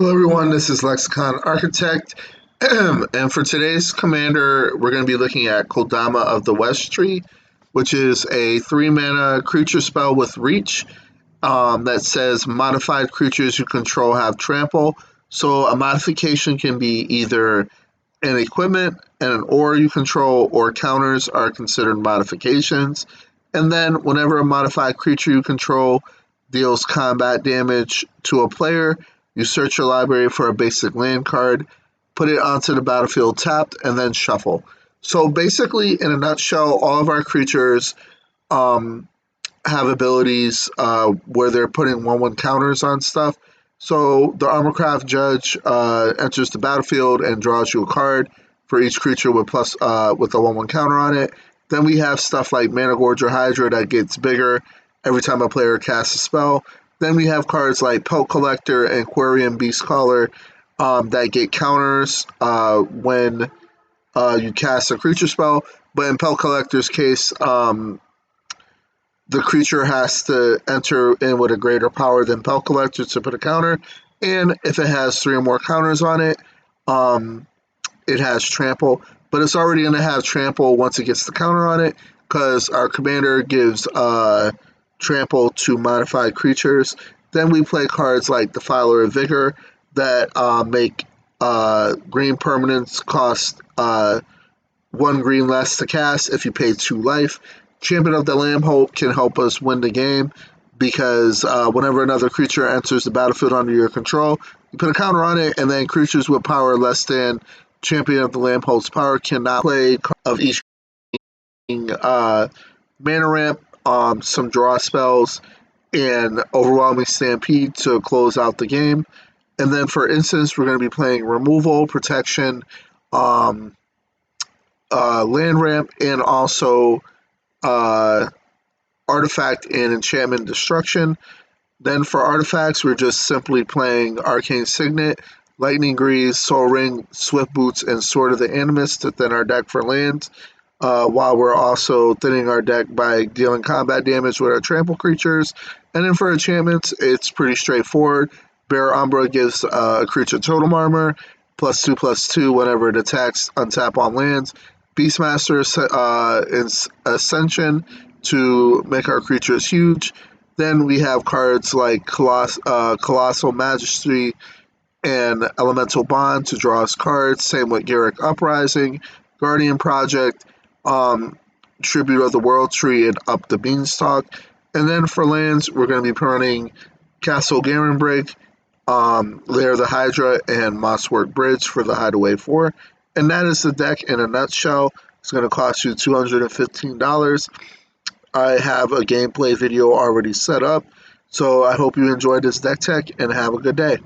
Hello everyone, this is Lexicon Architect, and for today's commander, we're going to be looking at Kodama of the West Tree, which is a 3-mana creature spell with reach that says modified creatures you control have trample. So a modification can be either an equipment and an aura you control, or counters are considered modifications. And then whenever a modified creature you control deals combat damage to a player, you search your library for a basic land card, put it onto the battlefield tapped, and then shuffle. So basically, in a nutshell, all of our creatures have abilities where they're putting 1/1 counters on stuff. So the Armorcraft Judge enters the battlefield and draws you a card for each creature with a 1/1 counter on it. Then we have stuff like Mana Gorger Hydra that gets bigger every time a player casts a spell. Then we have cards like Pelt Collector and Quarian Beastcaller that get counters when you cast a creature spell. But in Pelt Collector's case, the creature has to enter in with a greater power than Pelt Collector to put a counter. And if it has 3 or more counters on it, it has trample. But it's already going to have trample once it gets the counter on it, because our commander gives trample to modified creatures. Then we play cards like Defiler of Vigor that make green permanents cost 1 green less to cast if you pay 2 life. Champion of the Lambholt can help us win the game because whenever another creature enters the battlefield under your control, you put a counter on it, and then creatures with power less than Champion of the Lambholt's power cannot play of each mana ramp, some draw spells, and Overwhelming Stampede to close out the game. And then for instance, we're going to be playing Removal, Protection, Land Ramp, and also Artifact and Enchantment Destruction. Then for artifacts, we're just simply playing Arcane Signet, Lightning Greaves, Soul Ring, Swift Boots, and Sword of the Animus to thin our deck for lands, while we're also thinning our deck by dealing combat damage with our trample creatures. And then for enchantments, it's pretty straightforward. Bear Umbra gives a creature totem armor, +2/+2 whenever it attacks, untap on lands. Beastmaster Ascension to make our creatures huge. Then we have cards like Colossal Majesty and Elemental Bond to draw us cards. Same with Garruk Uprising, Guardian Project, Tribute of the World Tree, and Up the Beanstalk. And then for lands, we're going to be running Castle Garenbrig, Lair of the Hydra, and Mosswork Bridge for the Hideaway 4. And that is the deck in a nutshell. It's going to cost you $215. I have a gameplay video already set up, so I hope you enjoyed this deck tech and have a good day.